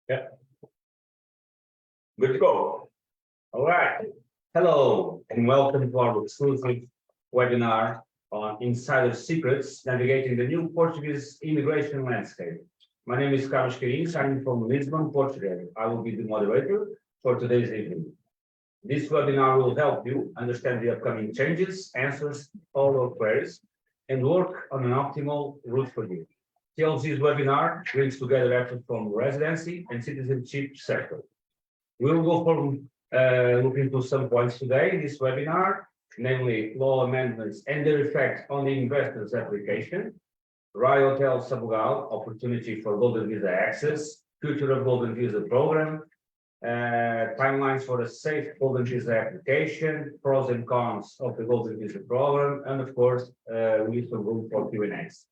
Yeah, good to go. All right. Hello, and welcome to our exclusive webinar on insider secrets navigating the new Portuguese immigration landscape. My name is Carlos Queiroz. I'm from Lisbon, Portugal. I will be the moderator for today's evening. This webinar will help you understand the upcoming changes, answers all your queries, and work on an optimal route for you. TLG's webinar brings together efforts from residency and citizenship sector. We will go from look into some points today in this webinar, namely law amendments and their effect on the investor's application, Rai Hotel Sabugal, opportunity for golden visa access, future of golden visa program, timelines for a safe golden visa application, pros and cons of the golden visa program, and of course, we leave some room for Q&As.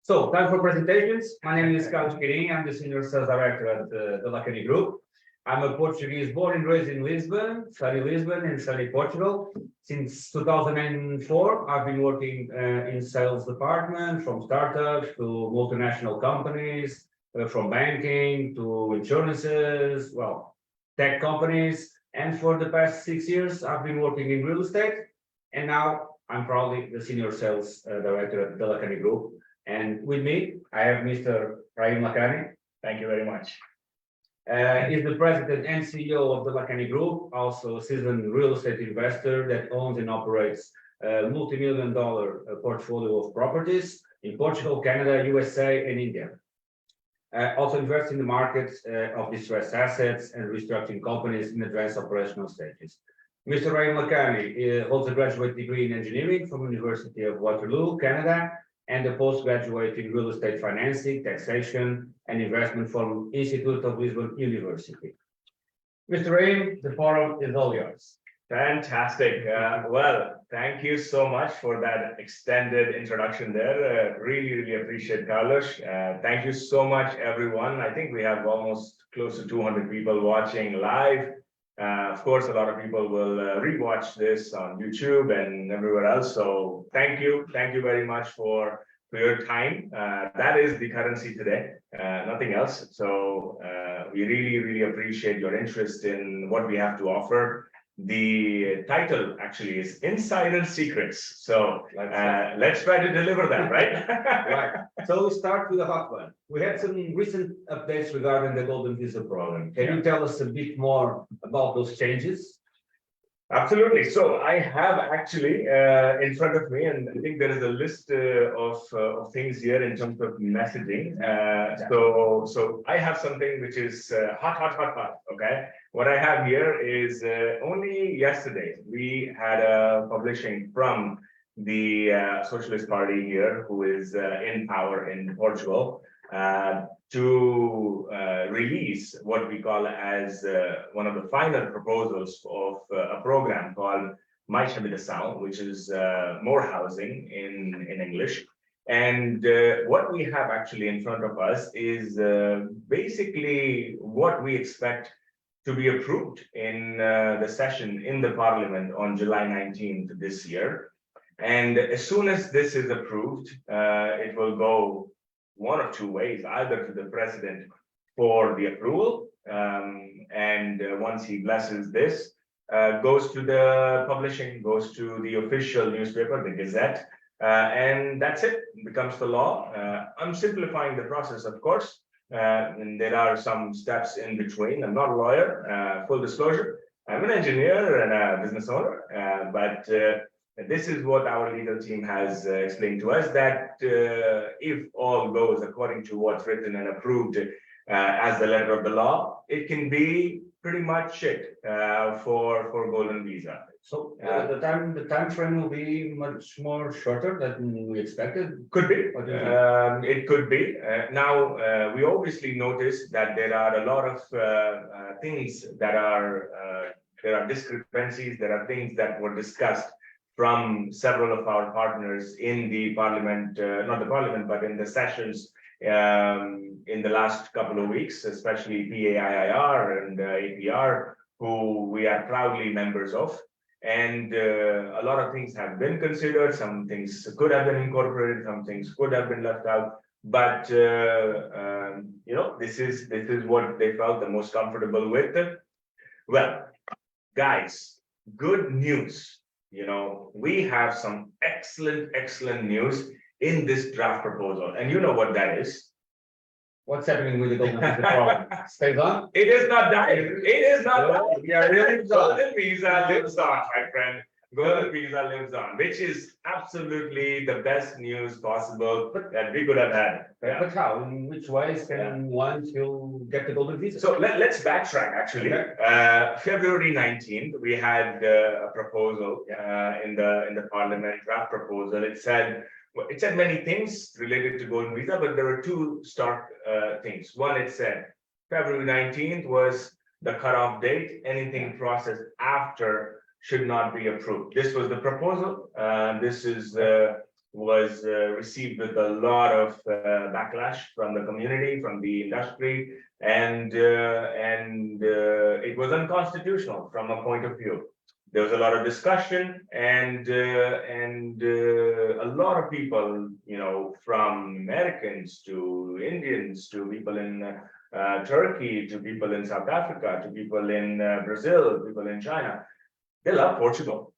So, time for presentations. My name is Carlos Queiroz. I'm the Senior Sales Director at the Lacani Group. I'm a Portuguese born and raised in Lisbon, sunny Portugal. Since 2004, I've been working in sales department, from startups to multinational companies, from banking to insurances, well, tech companies. And for the past 6 years, I've been working in real estate. And now I'm proudly the Senior Sales Director at the Lacani Group. And with me, I have Mr. Rahim Lacani. Thank you very much. He's the president and CEO of the Lacani Group, also a seasoned real estate investor that owns and operates a multi-million-dollar portfolio of properties in Portugal, Canada, USA, and India. Also invests in the markets of distressed assets and restructuring companies in advanced operational stages. Mr. Rahim Lacani holds a graduate degree in engineering from University of Waterloo, Canada, and a postgraduate in real estate financing, taxation, and investment from Institute of Lisbon University. Mr. Rahim, the forum is all yours. Fantastic. Well, thank you so much for that extended introduction there. Really appreciate, Carlos. Thank you so much, everyone. I think we have almost close to 200 people watching live. Of course, a lot of people will rewatch this on YouTube and everywhere else. So thank you very much for your time. That is the currency today, nothing else. So we really appreciate your interest in what we have to offer. The title actually is Insider Secrets. So let's try to deliver that, right? Right. So we start with a hot one. We had some recent updates regarding the Golden Visa program. Can you tell us a bit more about those changes? Absolutely. So I have actually in front of me, and I think there is a list of things here in terms of messaging. So I have something which is hot. Okay. What I have here is only yesterday we had a publishing from the Socialist Party here, who is in power in Portugal, to release what we call as one of the final proposals of a program called Mais Habitação, which is more housing in English. And what we have actually in front of us is basically what we expect to be approved in the session in the Parliament on July 19th this year. And as soon as this is approved, it will go one of two ways, either to the president for the approval, and once he blesses this, goes to the publishing, goes to the official newspaper, the Gazette, and that's it, becomes the law. I'm simplifying the process, of course, and there are some steps in between. I'm not a lawyer, full disclosure. I'm an engineer and a business owner, but this is what our legal team has explained to us, that if all goes according to what's written and approved as the letter of the law, it can be pretty much it for golden visa. So the time frame will be much more shorter than we expected. Could be. It could be. Now we obviously noticed that there are a lot of things that are there are discrepancies. There are things that were discussed from several of our partners in the Parliament, not the Parliament, but in the sessions in the last couple of weeks, especially PAIIR and APR, who we are proudly members of. And a lot of things have been considered. Some things could have been incorporated, some things could have been left out. but this is what they felt the most comfortable with. Well, guys, good news. We have some excellent news in this draft proposal, and you know what that is. What's happening with the golden visa problem? Stays on? It is not dying. It is not dying. We are really Golden visa lives on, my friend. Golden visa lives on, which is absolutely the best news possible that we could have had. Yeah. But how? In which ways can one still get the golden visa? So let's backtrack actually. February 19th, we had a proposal in the parliament, draft proposal. It said many things related to golden visa, but there were two stark things. One, it said February 19th was the cutoff date. Anything processed after should not be approved. This was the proposal. This was received with a lot of backlash from the community, from the industry, and it was unconstitutional from a point of view. There was a lot of discussion, and a lot of people, from Americans to Indians to people in Turkey to people in South Africa to people in Brazil, people in China, they love Portugal.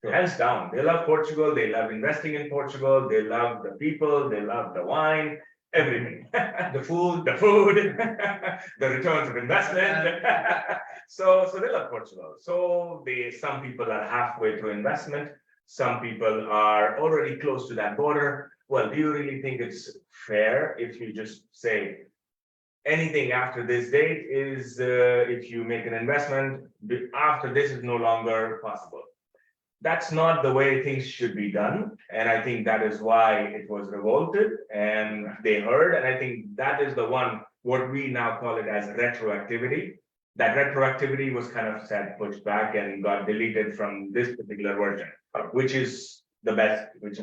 Hands down, they love Portugal. They love investing in Portugal. They love the people. They love the wine, everything, the food, the returns of investment. So they love Portugal. So some people are halfway through investment. Some people are already close to that border. Well, do you really think it's fair if you just say anything after this date is if you make an investment after this is no longer possible? That's not the way things should be done. And I think that is why it was revolted and they heard. And I think that is the one, what we now call it as retroactivity. That retroactivity was kind of pushed back and got deleted from this particular version, which is the best news.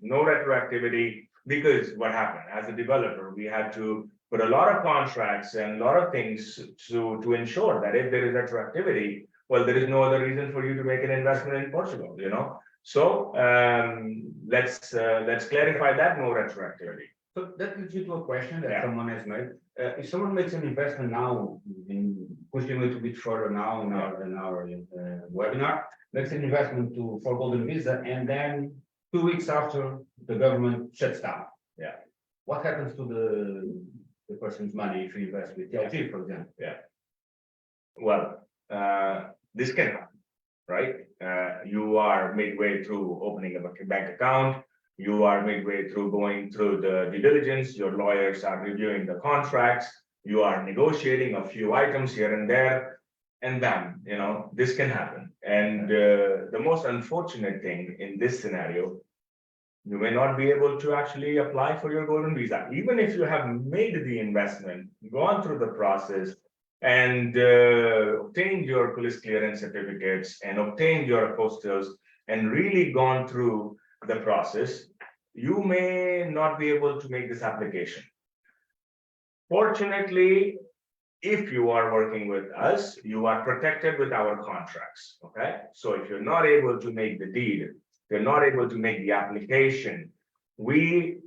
No retroactivity, because what happened as a developer, we had to put a lot of contracts and a lot of things to ensure that if there is retroactivity, well, there is no other reason for you to make an investment in Portugal, So let's clarify that, no retroactivity. So that leads you to a question that someone has made. If someone makes an investment now, in pushing a little bit further now in our webinar, makes an investment for golden visa, and then 2 weeks after the government shuts down. Yeah. What happens to the person's money if you invest with TLG, for example? Yeah. Well, this can happen, right? You are midway through opening up a bank account. You are midway through going through the due diligence. Your lawyers are reviewing the contracts. You are negotiating a few items here and there, and bam, this can happen. And the most unfortunate thing in this scenario, you may not be able to actually apply for your golden visa, even if you have made the investment, gone through the process, and obtained your police clearance certificates and obtained your apostils and really gone through the process, you may not be able to make this application. Fortunately, if you are working with us, you are protected with our contracts, okay? So if you're not able to make the deed, if you're not able to make the application, we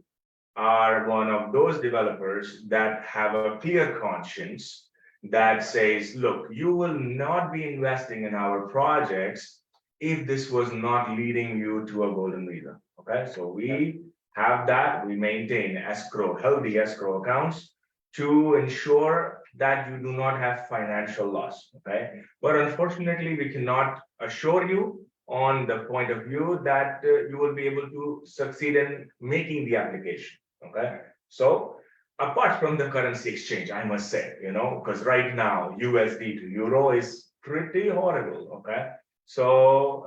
are one of those developers that have a clear conscience that says, look, you will not be investing in our projects if this was not leading you to a golden visa. Okay, so we have that. We maintain healthy escrow accounts to ensure that you do not have financial loss. Okay, but unfortunately, we cannot assure you on the point of view that you will be able to succeed in making the application. Okay, so apart from the currency exchange, I must say, because right now USD to euro is pretty horrible. Okay, so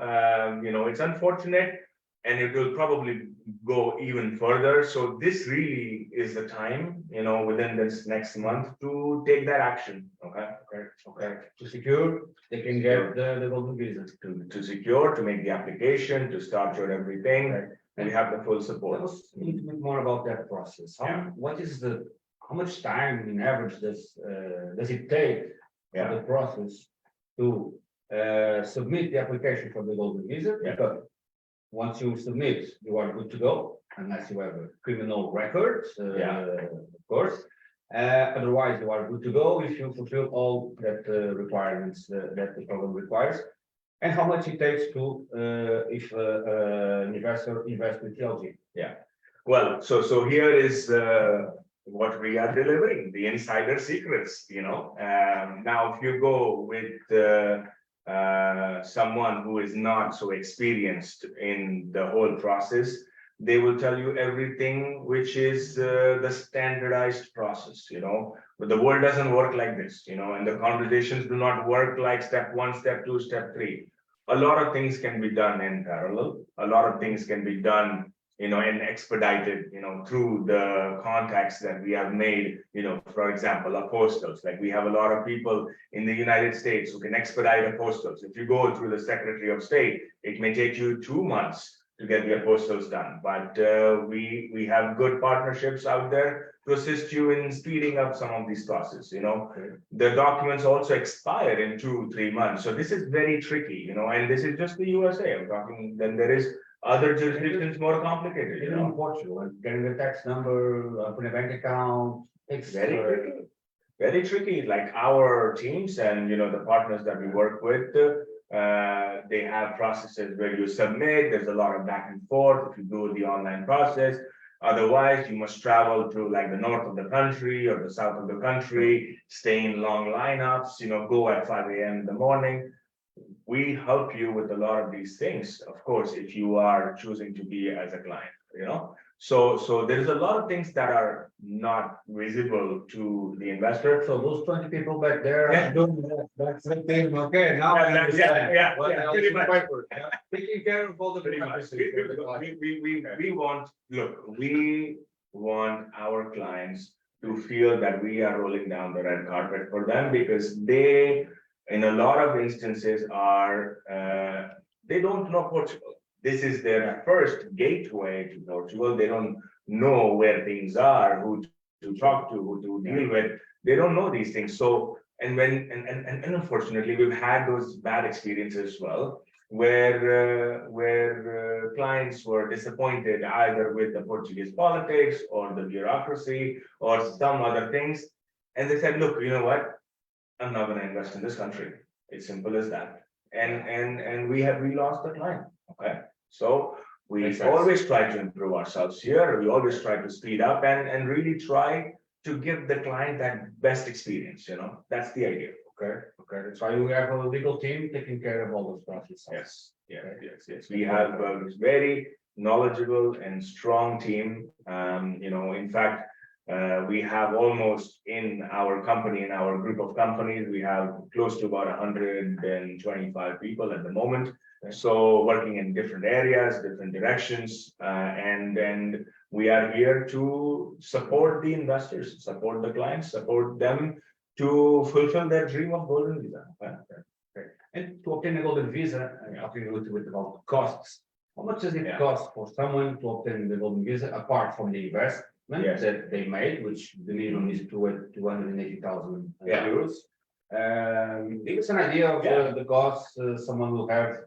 it's unfortunate, and it will probably go even further. So this really is the time, within this next month to take that action. Okay. To secure, they can get the golden visa. To secure, to make the application, to start your everything. Right. We have the full support. Tell us a little bit more about that process. How much time in average does it take for the process to submit the application for the golden visa? Because once you submit, you are good to go, unless you have a criminal record, of course. Otherwise, you are good to go if you fulfill all that requirements that the program requires. And how much it takes to if an investor invests with TLG. Yeah. Well, so here is what we are delivering, the insider secrets, Now, if you go with someone who is not so experienced in the whole process, they will tell you everything which is the standardized process, But the world doesn't work like this, and the conversations do not work like step 1, step 2, step 3. A lot of things can be done in parallel. A lot of things can be done, and expedited, through the contacts that we have made, for example, apostles. Like we have a lot of people in the United States who can expedite apostles. If you go through the Secretary of State, it may take you 2 months to get the apostles done. But we have good partnerships out there to assist you in speeding up some of these processes. The documents also expire in 2-3 months. So this is very tricky, and this is just the USA. I'm talking, then there is other jurisdictions more complicated, Even in Portugal, and getting a tax number, open a bank account, it's very tricky. Very tricky. Like our teams and the partners that we work with, they have processes where you submit. There's a lot of back and forth if you do the online process. Otherwise, you must travel to like the north of the country or the south of the country, stay in long lineups. Go at 5 a.m. in the morning. We help you with a lot of these things, of course, if you are choosing to be as a client, So there's a lot of things that are not visible to the investor. So those 20 people back there Yeah. are doing that's the thing. Okay, now I understand. What else pretty is much. paper? Yeah. Taking care of all the Pretty much. bureaucracy for the client. We want our clients to feel that we are rolling down the red carpet for them, because they, in a lot of instances, they don't know Portugal. This is their first gateway to Portugal. They don't know where things are, who to talk to, who to deal with. They don't know these things. So, and unfortunately, we've had those bad experiences as well, where clients were disappointed either with the Portuguese politics or the bureaucracy or some other things, and they said, "Look, you know what? I'm not going to invest in this country." It's simple as that. And we lost the client. Okay, so we always try to improve ourselves here. We always try to speed up and really try to give the client that best experience. That's the idea. Okay, that's why we have a legal team taking care of all those processes. Yes. We have a very knowledgeable and strong team. In fact, we have almost in our company, in our group of companies, we have close to about 125 people at the moment. So working in different areas, different directions, and we are here to support the investors, support the clients, support them to fulfill their dream of golden visa. And to obtain a golden visa, talking a little bit about costs. How much does it cost for someone to obtain the golden visa apart from the investment that they made, which the minimum is 280,000 euros? Give us an idea of the costs someone will have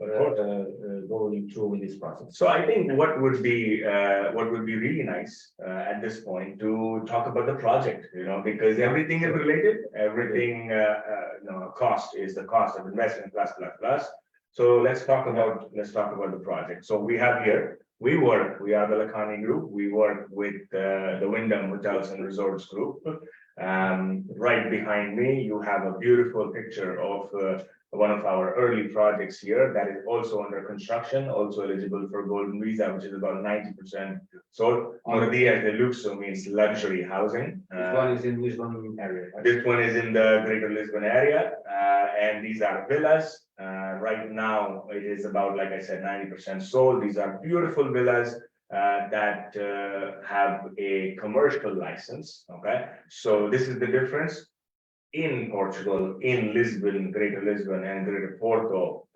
going through with this process. So I think what would be really nice at this point to talk about the project, because everything is related. Everything, cost is the cost of investment plus. So let's talk about the project. So we are the Lakhani Group. We work with the Wyndham Hotels and Resorts Group. Right behind me, you have a beautiful picture of one of our early projects here that is also under construction, also eligible for golden visa, which is about 90% sold. Moradia de Luxo means luxury housing. This one is in Lisbon area. Right? This one is in the greater Lisbon area, and these are villas. Right now, it is about, like I said, 90% sold. These are beautiful villas that have a commercial license. Okay, so this is the difference. In Portugal, in Lisbon, Greater Lisbon and Greater Porto,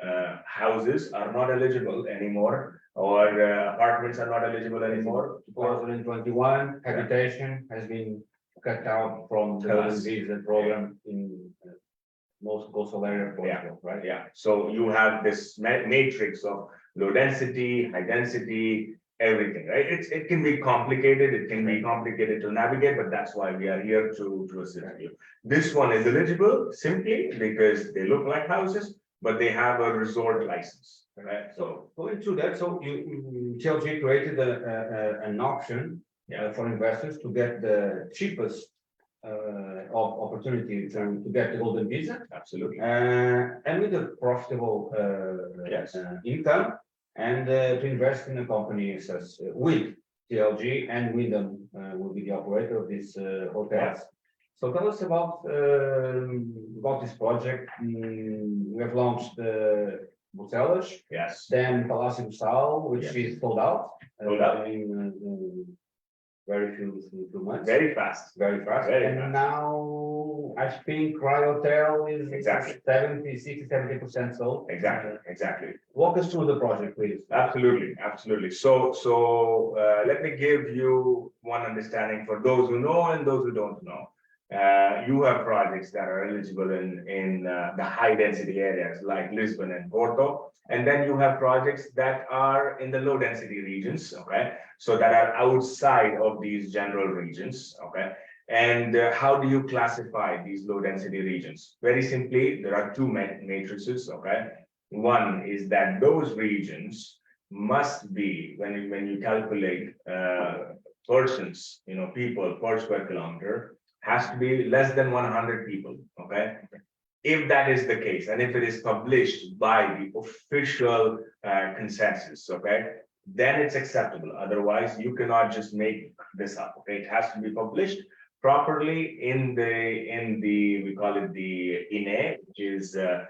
houses are not eligible anymore, or apartments are not eligible anymore. 2021, habitation has been cut out from the golden visa program in most coastal area of Portugal, right? Yeah. So you have this matrix of low density, high density, everything, right? It can be complicated, it can be complicated to navigate, but that's why we are here to assist you. This one is eligible simply because they look like houses, but they have a resort license, right? So going through that, so TLG created an option for investors to get the cheapest opportunity to get the golden visa, Absolutely. and with a profitable Yes. income, and to invest in a company such with TLG, and Wyndham will be the operator of these hotels. So tell us about this project. We have launched Bucelas, Yes. then Palácio do Sal, which Yes. is sold out. Sold out. In very few months. Very fast. Very fast. Very And fast. now I think Cry Hotel is Exactly. 70% sold. Exactly. Walk us through the project, please. Absolutely. So let me give you one understanding for those who know and those who don't know. You have projects that are eligible in the high density areas like Lisbon and Porto, and then you have projects that are in the low density regions, okay? So that are outside of these general regions, okay? And how do you classify these low density regions? Very simply, there are two matrices, okay? One is that those regions must be, when you calculate persons, people per square kilometer, has to be less than 100 people, okay? If that is the case, and if it is published by the official consensus, okay, then it's acceptable. Otherwise, you cannot just make this up, okay? It has to be published properly in the we call it the INE, which is the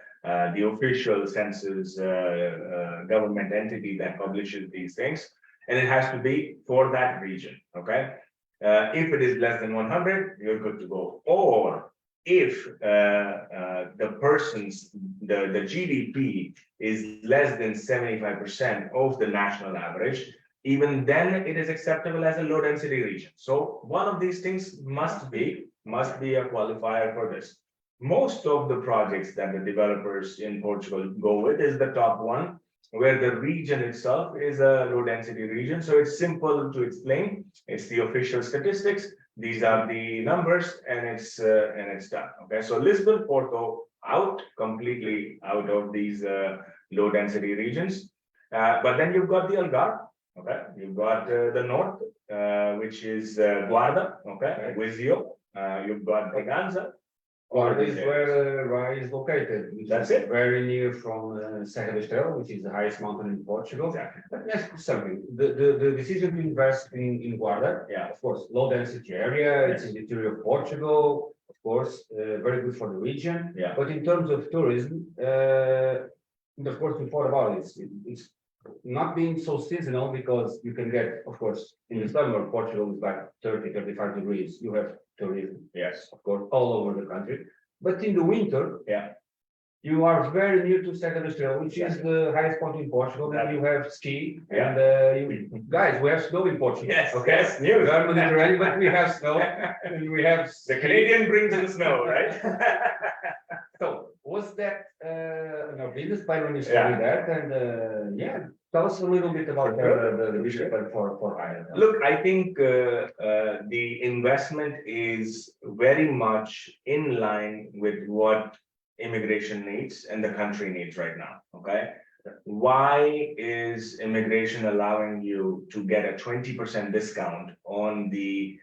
official census government entity that publishes these things, and it has to be for that region, okay? If it is less than 100, you're good to go. Or if the GDP is less than 75% of the national average, even then it is acceptable as a low density region. So one of these things must be a qualifier for this. Most of the projects that the developers in Portugal go with is the top one, where the region itself is a low density region. So it's simple to explain. It's the official statistics. These are the numbers, and it's done. Okay, so Lisbon, Porto completely out of these low density regions. But then you've got the Algarve. Okay, you've got the north, which is Guarda. Okay, Viseu. You've got Bragança. Guarda is where Rai is located. That's it. Very near from Serra da Estrela, which is the highest mountain in Portugal. Exactly. Let me ask you something. The decision to invest in Guarda, Yeah. of course, low density area. Yes. It's in the interior of Portugal, of course, very good for the region. Yeah. But in terms of tourism, of course, we thought about it. It's not being so seasonal, because you can get, of course, in the summer, Portugal is like 30, 35 degrees. You have tourism, Yes. of course, all over the country. But in the winter, Yeah. you are very near to Serra da Estrela, which is the highest point in Portugal. Then you have ski, and guys, we have snow in Portugal. Yes. Okay, Yes. we are Mediterranean, but we have snow, and we have The Canadian brings the snow, right? So was that business plan when you studied that? And tell us a little bit about the business plan for Ireland. Look, I think the investment is very much in line with what immigration needs and the country needs right now. Okay. Why is immigration allowing you to get a 20% discount on the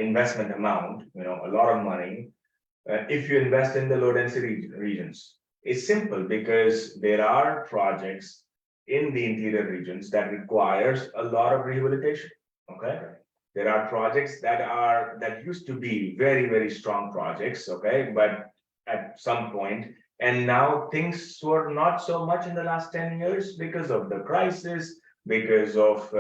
investment amount, a lot of money, if you invest in the low density regions? It's simple, because there are projects in the interior regions that requires a lot of rehabilitation. Okay. There are projects that used to be very, very strong projects, okay, but at some point, and now things were not so much in the last 10 years because of the crisis, because of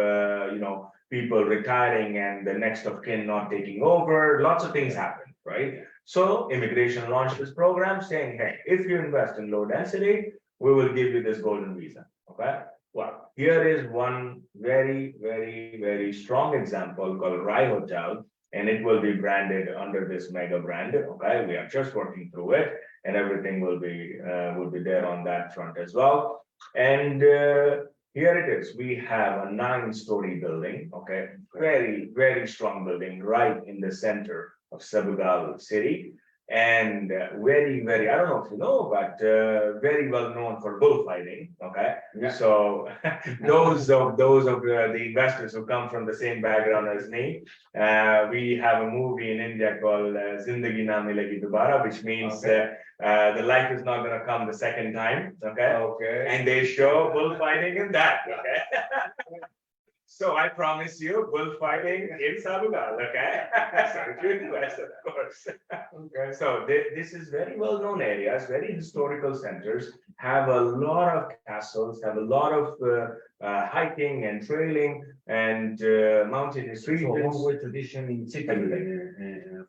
people retiring and the next of kin not taking over. Lots of things happened, right? So immigration launched this program saying, hey, if you invest in low density, we will give you this golden visa. Okay. Well, here is one very, very, very strong example called Rai Hotel, and it will be branded under this mega brand. Okay, we are just working through it, and everything will be there on that front as well. And here it is. We have a 9-story building, okay, very, very strong building right in the center of Sabugal city. And very, very, I don't know if you know, but very well known for bullfighting. Okay, Yeah. so those of the investors who come from the same background as me, we have a movie in India called Zindagi Na Milegi Dobara, which means the life is not going to come the second time. Okay, and they show bullfighting in that. Okay. So I promise you, bullfighting in Sabugal, okay? So if you invest, of course. Okay. So this is very well-known areas, very historical centers, have a lot of castles, have a lot of hiking and trailing and mountain history. So long way tradition in city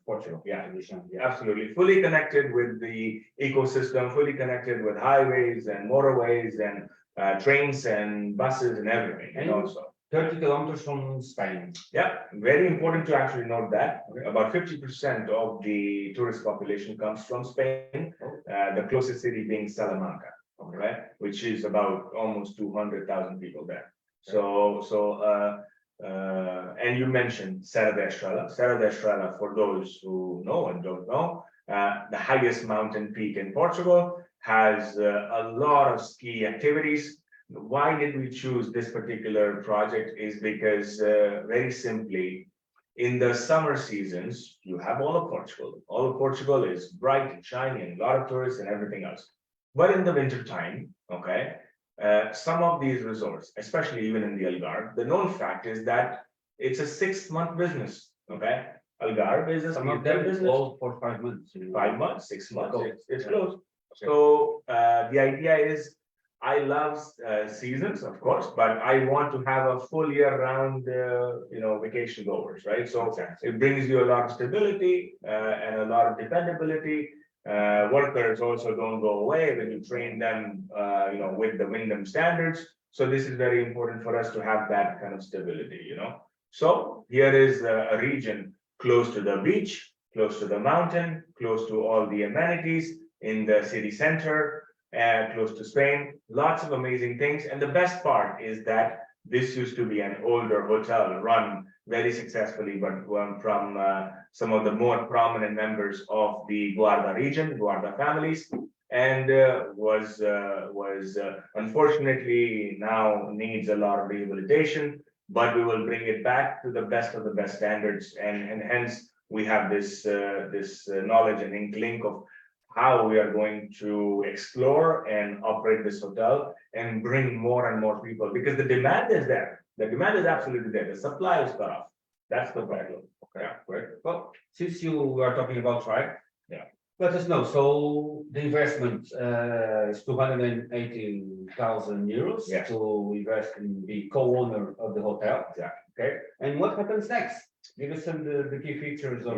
Portugal. Yeah, tradition. absolutely. Fully connected with the ecosystem, fully connected with highways and motorways and trains and buses and everything. And also 30 kilometers from Spain. Yeah, very important to actually note that about 50% of the tourist population comes from Spain, the closest city being Salamanca, right, which is about almost 200,000 people there. And you mentioned Serra da Estrela. Serra da Estrela, for those who know and don't know, the highest mountain peak in Portugal, has a lot of ski activities. Why did we choose this particular project is because very simply, in the summer seasons, you have all of Portugal. All of Portugal is bright and shiny and a lot of tourists and everything else. But in the winter time, okay, some of these resorts, especially even in the Algarve, the known fact is that it's a 6-month business. Okay, Algarve is a Some of them business. all for 5 months. 5 months, 6 months, it's closed. Okay. So the idea is, I love seasons, of course, but I want to have a full year-round, vacation goers, right? So it brings you a lot of stability and a lot of dependability. Workers also don't go away when you train them, with the Wyndham standards. So this is very important for us to have that kind of stability, So here is a region close to the beach, close to the mountain, close to all the amenities in the city center. Close to Spain, lots of amazing things. And the best part is that this used to be an older hotel run very successfully, but from some of the more prominent members of the Guarda region, Guarda families, and was unfortunately now needs a lot of rehabilitation, but we will bring it back to the best of the best standards. And hence we have this knowledge and inkling of how we are going to explore and operate this hotel and bring more and more people, because the demand is there. The demand is absolutely there. The supply is cut off. That's the problem. Okay, great. Well, since you are talking about right, let us know. So the investment is 280,000 euros to invest in the co-owner of the hotel. Yeah. Okay. And what happens next? Give us some the key features of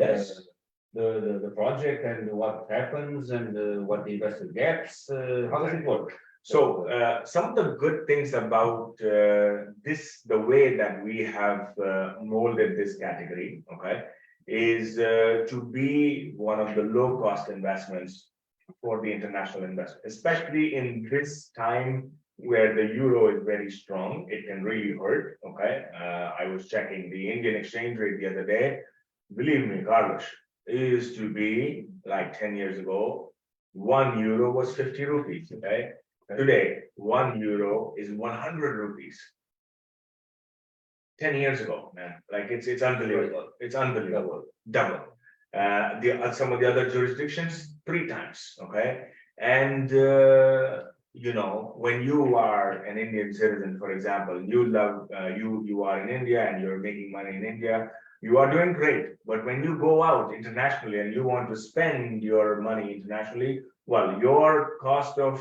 the project and what happens and what the investor gets. How does it work? So some of the good things about the way that we have molded this category, okay, is to be one of the low-cost investments for the international investment, especially in this time where the euro is very strong. It can really hurt. Okay, I was checking the Indian exchange rate the other day. Believe me, Carlos, it used to be like 10 years ago, 1 euro was 50 rupees. Okay, today 1 euro is 100 rupees. 10 years ago, man, like it's unbelievable. It's unbelievable. Double. Some of the other jurisdictions 3 times. Okay, and when you are an Indian citizen, for example, you are in India and you're making money in India, you are doing great. But when you go out internationally and you want to spend your money internationally, well, your cost of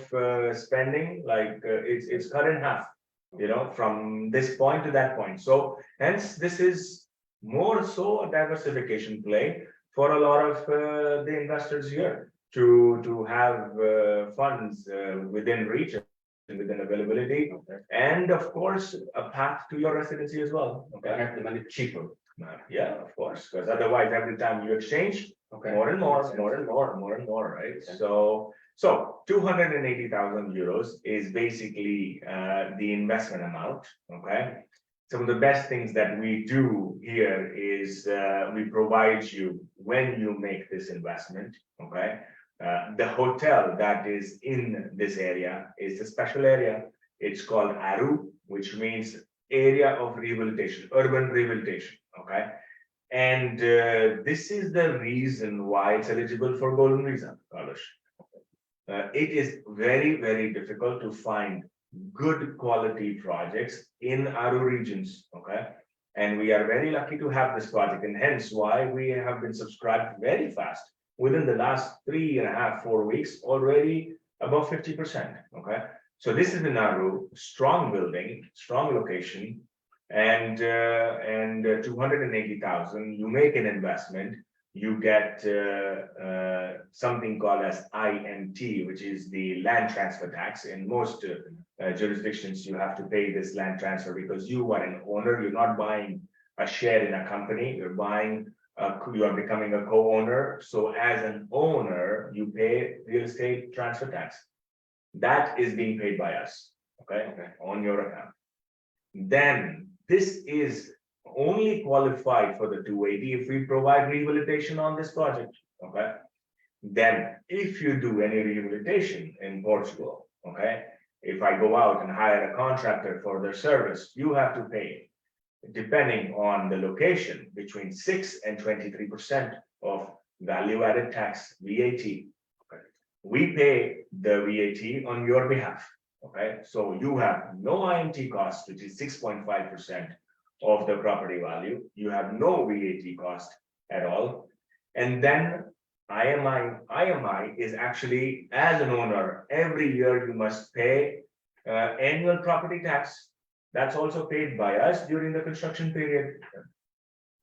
spending, it's cut in half, from this point to that point. So hence, this is more so a diversification play for a lot of the investors here to have funds within reach, within availability, and of course a path to your residency as well. Okay, have the money cheaper. Yeah, of course, because otherwise every time you exchange, more and more, right? So 280,000 euros is basically the investment amount, okay? Some of the best things that we do here is we provide you when you make this investment, okay? The hotel that is in this area is a special area. It's called ARU, which means area of rehabilitation, urban rehabilitation, okay? And this is the reason why it's eligible for golden visa, Kalash. It is very, very difficult to find good quality projects in our regions, okay? And we are very lucky to have this project, and hence why we have been subscribed very fast. Within the last 3.5, 4 weeks, already above 50%, okay? So this is in Nauru, strong building, strong location, and 280,000, you make an investment, you get something called as IMT, which is the land transfer tax. In most jurisdictions, you have to pay this land transfer because you are an owner. You're not buying a share in a company. You're buying, you are becoming a co-owner. So as an owner, you pay real estate transfer tax. That is being paid by us, okay, on your account. Then this is only qualified for the 280 if we provide rehabilitation on this project, okay? Then if you do any rehabilitation in Portugal, okay, if I go out and hire a contractor for their service, you have to pay, depending on the location, between 6 and 23% of value-added tax, VAT. Okay. We pay the VAT on your behalf, okay? So you have no IMT cost, which is 6.5% of the property value. You have no VAT cost at all. And then IMI is actually, as an owner, every year you must pay annual property tax. That's also paid by us during the construction period.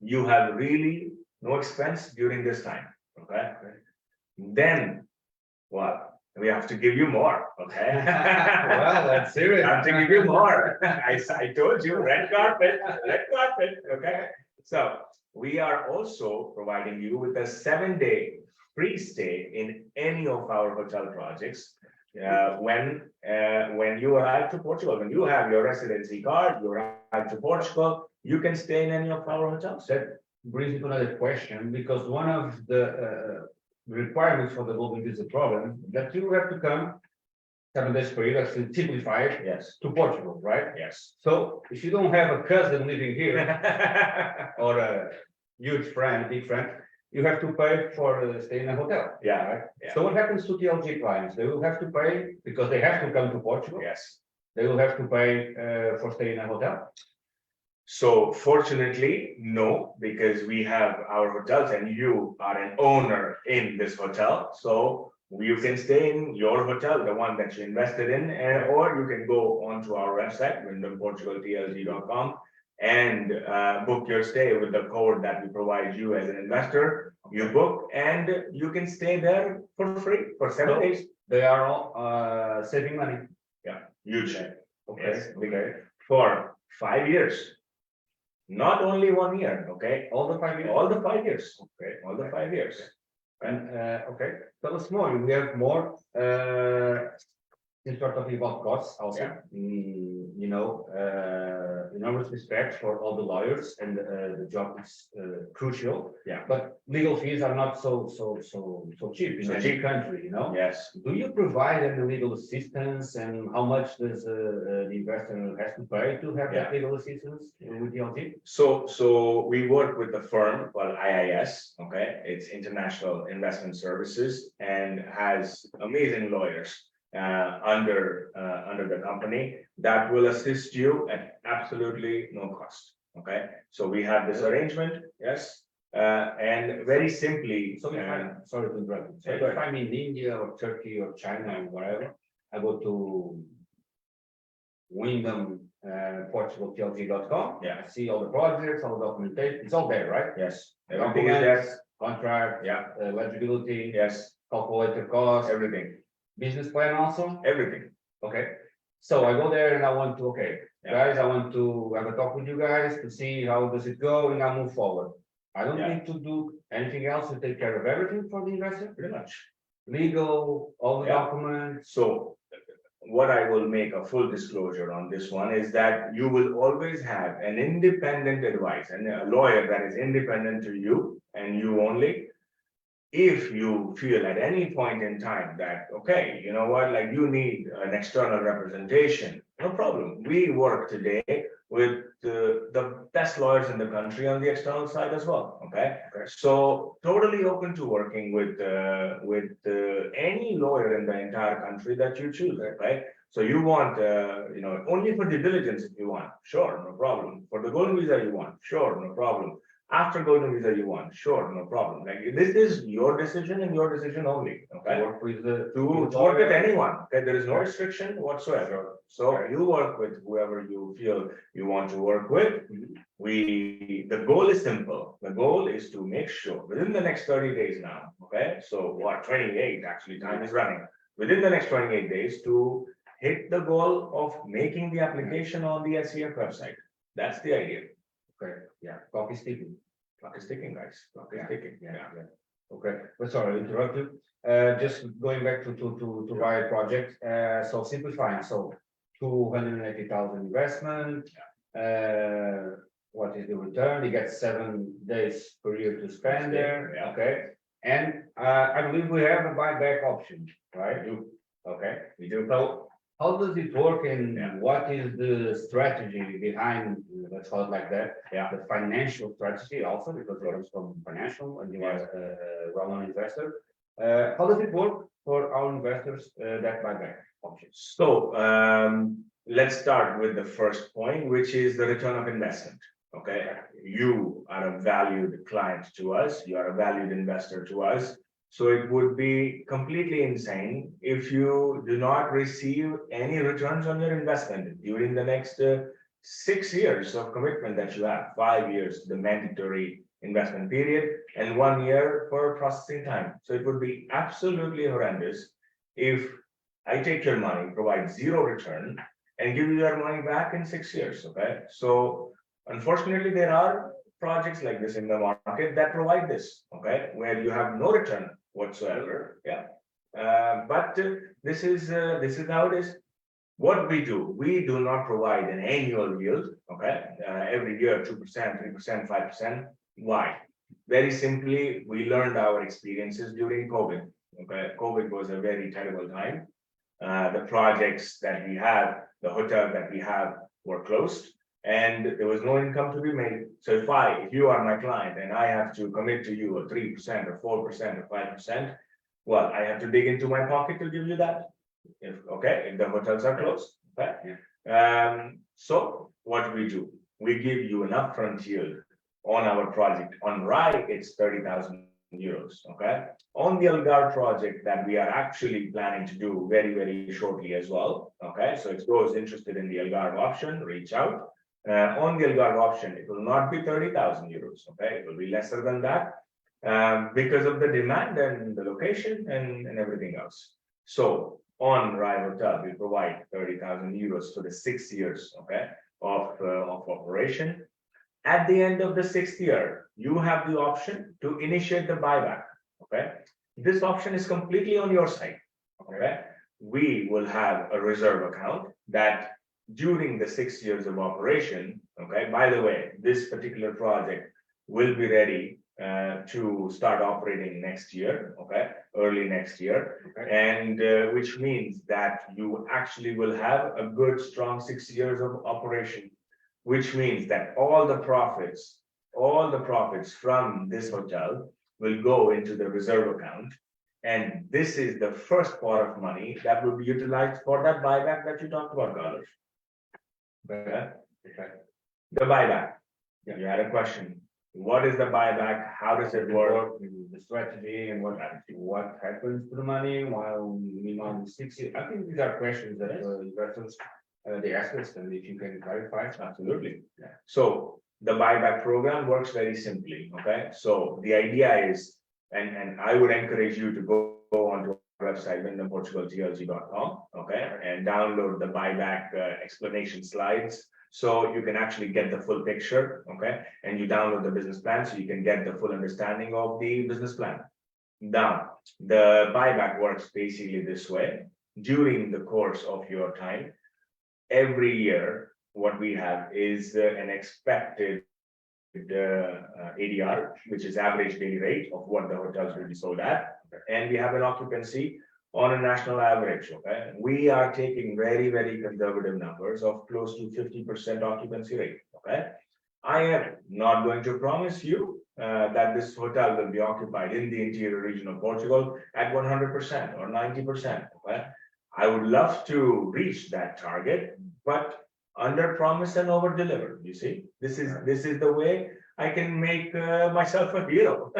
You have really no expense during this time, okay? Then, well, we have to give you more, okay? Well, that's serious. I have to give you more. I told you, red carpet, okay? So we are also providing you with a 7-day free stay in any of our hotel projects. When you arrive to Portugal, when you have your residency card, you arrive to Portugal, you can stay in any of our hotels. That brings me to another question, because one of the requirements for the golden visa program that you have to come 7 days per year, actually typified, Yes. to Portugal, right? Yes. So if you don't have a cousin living here or a huge friend, big friend, you have to pay for staying in a hotel. Yeah. Right. Yeah. So what happens to TLG clients? They will have to pay because they have to come to Portugal. Yes. They will have to pay for staying in a hotel. So fortunately, no, because we have our hotels and you are an owner in this hotel. So you can stay in your hotel, the one that you invested in, or you can go onto our website, wyndhamportugaltlg.com, and book your stay with the code that we provide you as an investor. You book and you can stay there for free for 7 days. They are all saving money. Yeah, huge. Okay. Yes, Okay. for 5 years. Not only 1 year, okay? All the 5 years. All the 5 years, okay? All the 5 years. And okay, tell us more. We have more. Since we're talking about costs, also, you know, enormous respect for all the lawyers, and the job is crucial. Yeah. But legal fees are not so cheap in So any cheap. country, you know. Yes. Do you provide any legal assistance, and how much does the investor has to pay to have that legal assistance with DLT? So we work with a firm called IIS, okay? It's International Investment Services, and has amazing lawyers under the company that will assist you at absolutely no cost, okay? So we have this arrangement, yes, and very simply. So if I'm sorry to interrupt. So Yeah, go if I'm in India or Turkey or China or wherever, I go to Wyndham PortugalTLG.com. Yeah. I see all the projects, all the documentation. It's all there, right? Yes, everything is there. Contract, Yeah, eligibility, yes, calculated cost, everything, business plan also. everything. Okay. So I go there and I want to, okay, Yeah. guys, I want to have a talk with you guys to see how does it go, and I move forward. I don't Yeah. need to do anything else to take care of everything for the investor. Pretty much. legal, all the Yeah. documents. So what I will make a full disclosure on this one is that you will always have an independent advice and a lawyer that is independent to you and you only. If you feel at any point in time that, okay, you know what, like you need an external representation, no problem. We work today with the best lawyers in the country on the external side as well. Okay. So totally open to working with any lawyer in the entire country that you choose, right? So you want, only for due diligence if you want, sure, no problem. For the golden visa you want, sure, no problem. After golden visa you want, sure, no problem. Like this is your decision and your decision only, okay? Work with the. To work with anyone, okay? There is no restriction whatsoever. So you work with whoever you feel you want to work with. The goal is simple. The goal is to make sure within the next 30 days now, okay? So what, 28, actually time is running. Within the next 28 days to hit the goal of making the application on the SCF website. That's the idea. Okay, yeah, clock is ticking. Clock is ticking, guys. Clock is Yeah, ticking. Yeah. Okay, but sorry, interrupt you. Just going back to Riot project, so simplifying, so 280,000 investment. What is the return? You get 7 days per year to spend there, Yeah. okay? And I believe we have a buyback option, right? Okay, We do. so how does it work and Yeah. what is the strategy behind, let's call it like that? Yeah. The financial strategy also, because it comes from financial and you are a well-known investor. How does it work for our investors, that buyback option? So let's start with the first point, which is the return of investment. Okay, you are a valued client to us, you are a valued investor to us. So it would be completely insane if you do not receive any returns on your investment during the next 6 years of commitment that you have, 5 years, the mandatory investment period, and 1 year for processing time. So it would be absolutely horrendous if I take your money, provide zero return, and give you your money back in 6 years. Okay, so unfortunately, there are projects like this in the market that provide this, okay, where you have no return whatsoever. Yeah, but this is how it is. What we do not provide an annual yield, okay, every year 2%, 3%, 5%. Why? Very simply, we learned our experiences during COVID. Okay, COVID was a very terrible time. The projects that we had, the hotel that we have, were closed. And there was no income to be made. So if you are my client and I have to commit to you a 3% or 4% or 5%, well, I have to dig into my pocket to give you that. If the hotels are closed. Okay. So what we do, we give you an upfront yield on our project. On Rye, it's 30,000 euros. Okay. On the Algarve project that we are actually planning to do very, very shortly as well. Okay. So if those interested in the Algarve option, reach out. On the Algarve option, it will not be 30,000 euros. Okay, it will be lesser than that because of the demand and the location and everything else. So on Rye Hotel, we provide 30,000 euros for the 6 years, okay, of operation. At the end of the 6th year, you have the option to initiate the buyback. Okay, this option is completely on your side. Okay, we will have a reserve account that during the 6 years of operation, okay, by the way, this particular project will be ready to start operating next year, okay, early next year, and which means that you actually will have a good, strong 6 years of operation, which means that all the profits from this hotel will go into the reserve account. And this is the first pot of money that will be utilized for that buyback that you talked about, Carlos. Okay. The buyback. You had a question. What is the buyback? How does it work? The strategy and what happens to the money while minimum 6 years? I think these are questions that investors they ask us, and if you can clarify. Absolutely. Yeah. So the buyback program works very simply. Okay. So the idea is, and I would encourage you to go onto our website, portugaltlg.com, okay, and download the buyback explanation slides. So you can actually get the full picture, okay, and you download the business plan so you can get the full understanding of the business plan. Now, the buyback works basically this way. During the course of your time, every year, what we have is an expected ADR, which is average daily rate of what the hotels will be sold at. And we have an occupancy on a national average. Okay, we are taking very, very conservative numbers of close to 50% occupancy rate. Okay, I am not going to promise you that this hotel will be occupied in the interior region of Portugal at 100% or 90%. Okay, I would love to reach that target, but under promise and over deliver. You see, this is the way I can make myself a hero.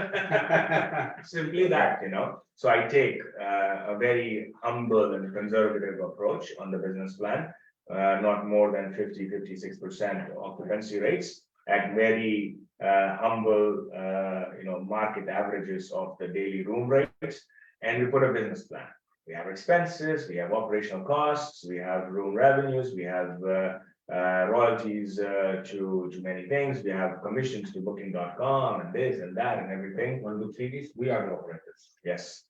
Simply that, you know. So I take a very humble and conservative approach on the business plan, not more than 50-56% occupancy rates at very humble, market averages of the daily room rates, and we put a business plan. We have expenses, we have operational costs, we have room revenues, we have royalties to many things, we have commissions to booking.com and this and that and everything. One, two, three, this, we are the operators. Yes.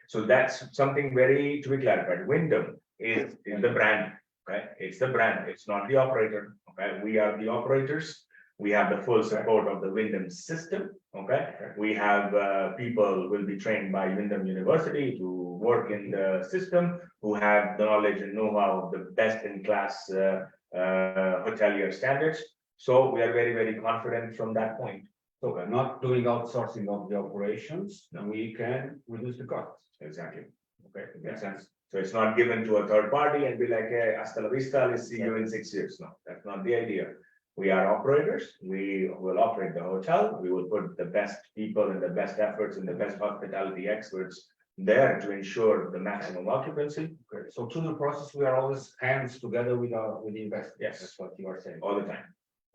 So that's something very to be clarified. Wyndham is the brand, okay? It's the brand, it's not the operator, okay? We are the operators. We have the full support of the Wyndham system, okay? We have people will be trained by Wyndham University to work in the system, who have the knowledge and know-how of the best in class hotelier standards. So we are very, very confident from that point. So we're not doing outsourcing of the operations, then we can reduce the costs. Exactly. Okay, it makes sense. So it's not given to a third party and be like, hey, hasta la vista, let's see you in 6 years. No, that's not the idea. We are operators. We will operate the hotel. We will put the best people and the best efforts and the best hospitality experts there to ensure the maximum occupancy. Okay. So through the process, we are always hands together with the investors. Yes. That's what you are saying. All the time.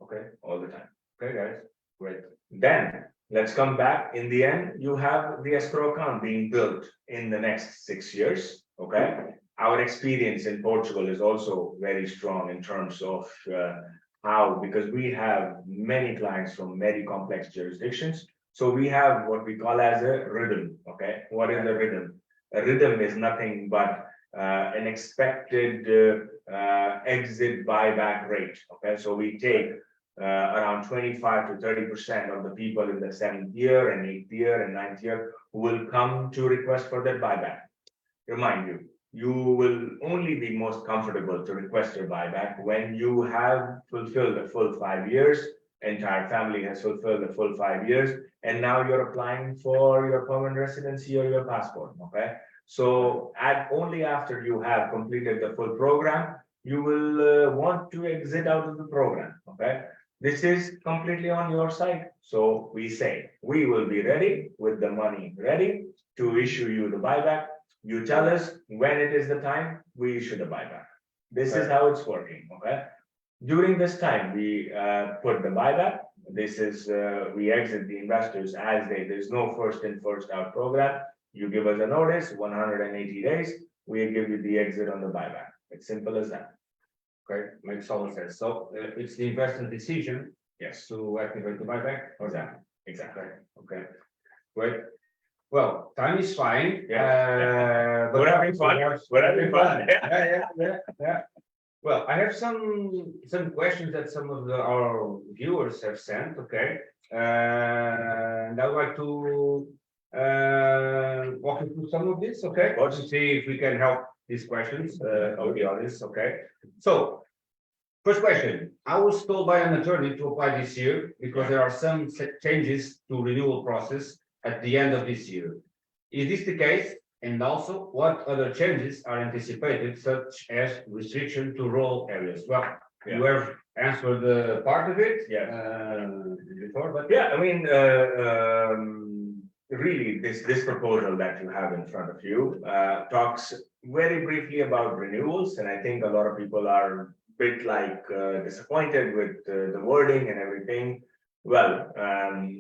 Okay. All the time. Okay, guys. Great. Then let's come back. In the end, you have the escrow account being built in the next 6 years. Okay. Our experience in Portugal is also very strong in terms of how, because we have many clients from very complex jurisdictions. So we have what we call as a rhythm. Okay. What is a rhythm? A rhythm is nothing but an expected exit buyback rate. Okay. So we take around 25 to 30% of the people in the 7th year and 8th year and 9th year who will come to request for that buyback. Remind you, you will only be most comfortable to request your buyback when you have fulfilled the full 5 years, entire family has fulfilled the full 5 years, and now you're applying for your permanent residency or your passport. Okay. So only after you have completed the full program, you will want to exit out of the program. Okay. This is completely on your side. So we say, we will be ready with the money ready to issue you the buyback. You tell us when it is the time, we issue the buyback. This is how it's working. Okay. During this time, we put the buyback. This is, we exit the investors as there's no first in, first out program. You give us a notice, 180 days, we give you the exit on the buyback. It's simple as that. Okay, makes all sense. So it's the investor decision. Yes. To activate the buyback. Exactly. Exactly. Okay. Great. Well, time is fine. Yeah. But we're having fun. We're having fun. Yeah. Well, I have some questions that some of our viewers have sent. Okay. And I would like to walk you through some of this. Okay. To see if we can help these questions of the audience. Okay. So, first question. I was told by an attorney to apply this year because there are some changes to renewal process at the end of this year. Is this the case? And also, what other changes are anticipated, such as restriction to rural areas? Well, you have answered the part of it before, but yeah, I mean, really, this proposal that you have in front of you talks very briefly about renewals, and I think a lot of people are a bit like disappointed with the wording and everything. Well,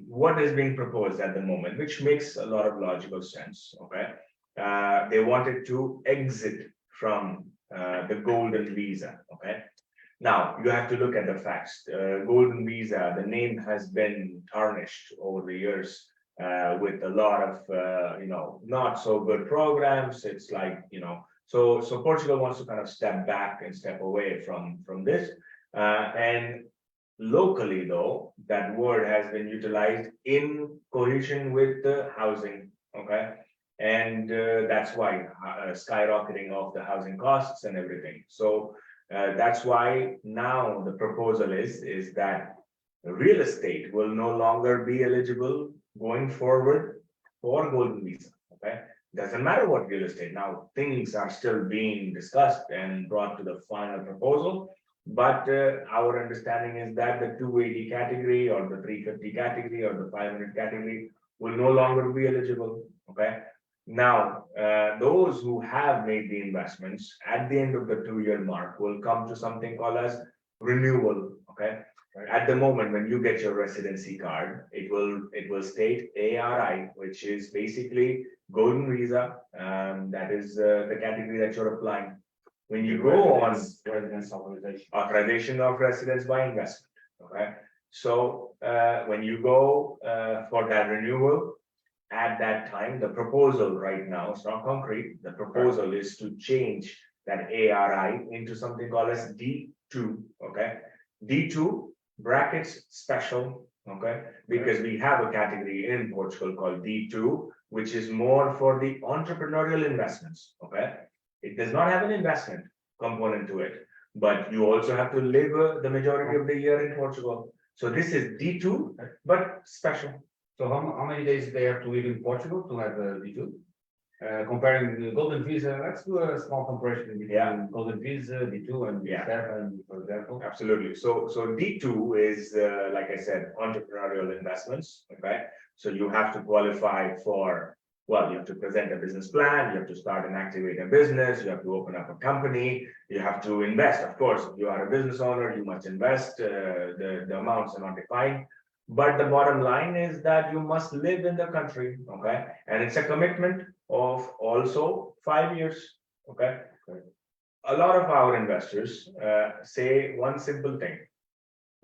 what is being proposed at the moment, which makes a lot of logical sense. Okay. They wanted to exit from the golden visa. Okay. Now you have to look at the facts. Golden visa, the name has been tarnished over the years with a lot of, not so good programs. It's like, so Portugal wants to kind of step back and step away from this. And locally, though, that word has been utilized in cohesion with the housing, okay? And that's why skyrocketing of the housing costs and everything. So that's why now the proposal is that real estate will no longer be eligible going forward for golden visa, okay? Doesn't matter what real estate. Now, things are still being discussed and brought to the final proposal. But our understanding is that the 280 category or the 350 category or the 500 category will no longer be eligible, okay? Now, those who have made the investments at the end of the 2-year mark will come to something called as renewal, okay? Right. At the moment, when you get your residency card, it will state ARI, which is basically golden visa. That is the category that you're applying. When you go on residence authorization of residence by investment, okay? So when you go for that renewal, at that time, the proposal right now, it's not concrete, the proposal is to change that ARI into something called as D2, okay? D2 brackets special, okay? Because we have a category in Portugal called D2, which is more for the entrepreneurial investments, okay? It does not have an investment component to it, but you also have to live the majority of the year in Portugal. So this is D2, but special. So how many days they have to live in Portugal to have a D2? Comparing the golden visa, let's do a small comparison between golden visa, D2 and D7, for example. Absolutely. So D2 is, like I said, entrepreneurial investments, okay? So you have to qualify for, well, you have to present a business plan, you have to start and activate a business, you have to open up a company, you have to invest. Of course, if you are a business owner, you must invest, the amounts are not defined. But the bottom line is that you must live in the country, okay? And it's a commitment of also 5 years, okay? A lot of our investors say one simple thing.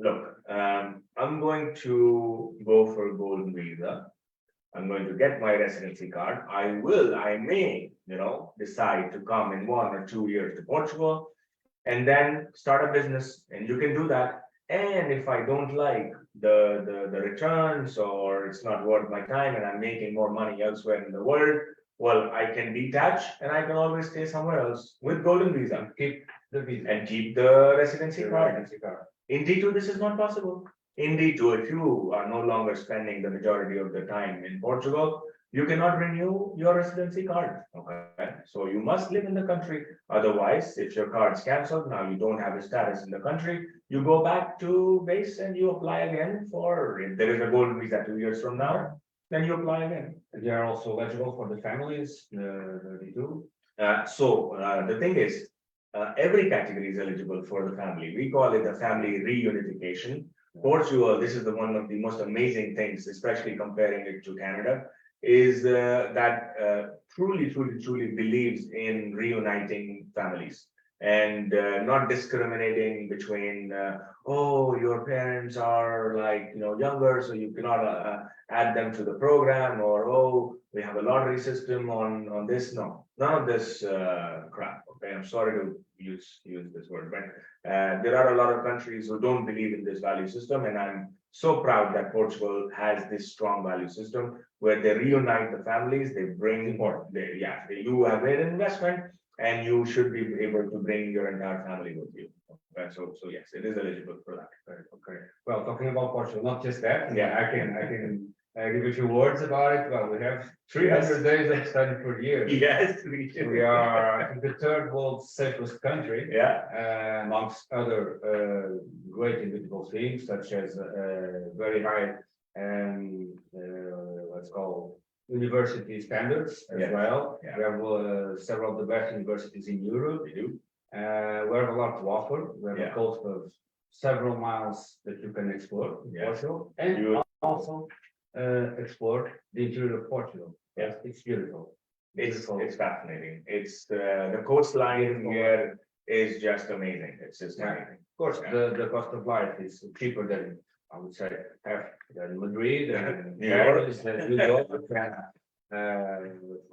Look, I'm going to go for a golden visa. I'm going to get my residency card. I may, decide to come in 1 or 2 years to Portugal and then start a business. And you can do that. And if I don't like the returns or it's not worth my time and I'm making more money elsewhere in the world, well, I can detach and I can always stay somewhere else with golden visa. Keep the visa. And keep the residency card. In D2, this is not possible. In D2, if you are no longer spending the majority of the time in Portugal, you cannot renew your residency card, okay? So you must live in the country. Otherwise, if your card's canceled, now you don't have a status in the country, you go back to base and you apply again for, if there is a golden visa 2 years from now, then you apply again. They are also eligible for the families, the D2. The thing is, every category is eligible for the family. We call it the family reunification. Portugal, this is one of the most amazing things, especially comparing it to Canada, is that truly believes in reuniting families and not discriminating between, your parents are like, younger, so you cannot add them to the program, or, we have a lottery system on this. No, none of this crap. Okay, I'm sorry to use this word, but there are a lot of countries who don't believe in this value system, and I'm so proud that Portugal has this strong value system where they reunite the families. They bring you have made an investment, and you should be able to bring your entire family with you. Okay, so yes, it is eligible for that. Okay. Well, talking about Portugal, not just that. Yeah, I can give a few words about it. Well, we have 300 days of study per year. Yes, we are, I think, the third world's safest country. Yeah. Amongst other great individual things, such as very high let's call university standards as well. Yeah. We have several of the best universities in Europe. We do. We have a lot to offer. We have a coast of several miles that you can explore in Portugal, and also explore the interior of Portugal. Yes, it's beautiful. It's fascinating. It's the coastline here is just amazing. It's just amazing. Of course, the cost of life is cheaper than I would say have Madrid and New York. Paris, New York,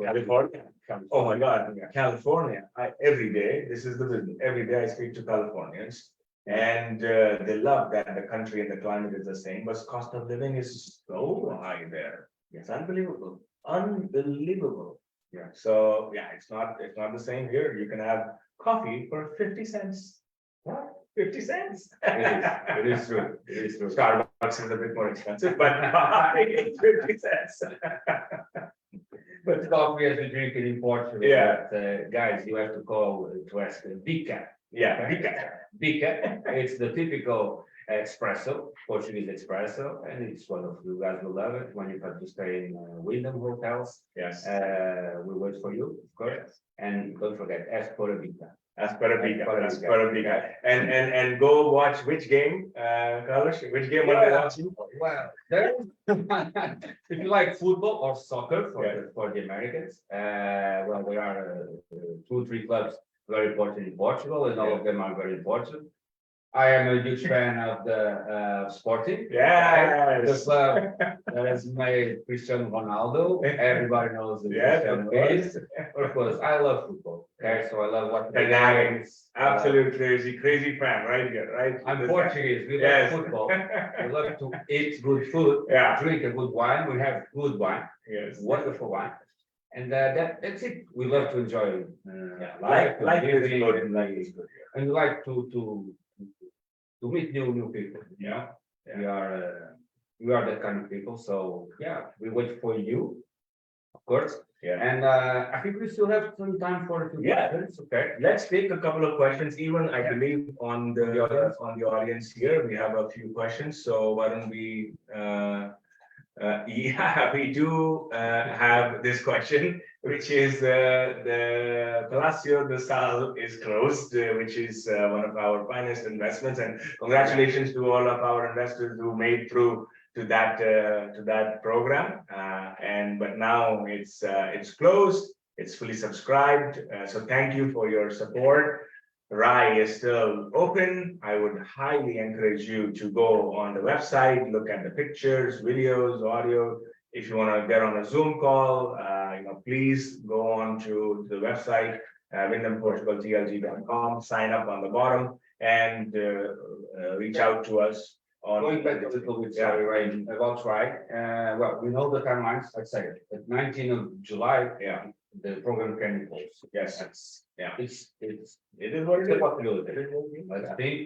California. Oh my God, California, every day, this is the business, every day I speak to Californians. And they love that the country and the climate is the same, but cost of living is so high there. It's unbelievable, unbelievable. Yeah. So, yeah, it's not the same here. You can have coffee for 50 cents. What? 50 cents? It is true. It is true. Starbucks is a bit more expensive, but coffee is 50 cents. But coffee as we drink it in Portugal. Yeah. But, guys, you have to call to ask Bica. Yeah, Bica. It's the typical espresso, Portuguese espresso, and it's one of you guys will love it when you come to stay in Wyndham hotels. yes. We wait for you, of course. Yes. And don't forget, ask for a Bica. Asparabica. And go watch which game, Carlos? Which game are you watching? Well, there if you like football or soccer Yeah. for the Americans, well, there are 2, 3 clubs very important in Portugal, and all of them are very important. I am a huge fan of the Sporting. Yes. The club that has made Cristiano Ronaldo. Everybody knows who Yes, Cristiano of course. is. Of course, I love football. Okay, so I love what the Fanatic. games. Absolute crazy fan right here, right? I'm Portuguese. We Yes. love football. We love to eat good food. Yeah. Drink a good wine. We have good wine, Yes. wonderful wine, and that's it. We love to enjoy Like living, is good, like is good. and we like to meet new people. You know, Yeah. we are that kind of people. So yeah, we wait for you, of course. Yeah. And I think we still have some time for a few Yeah. questions. Okay. Let's take a couple of questions, even I believe on the audience here, we have a few questions, so why don't we yeah, we do have this question, which is the Palacio de Sal is closed, which is one of our finest investments, and congratulations to all of our investors who made through to that program. But now it's closed, it's fully subscribed. So thank you for your support. RAI is still open. I would highly encourage you to go on the website, look at the pictures, videos, audio. If you want to get on a Zoom call, please go on to the website, wyndhamportugaltlg.com, sign up on the bottom, and reach out to us. Going back a little bit, sorry, right, about RAI. Well, we know the timelines. Let's say it. At 19th of July, Yeah. the program can be closed. Yes. Yeah. It is what it's a possibility. Let's think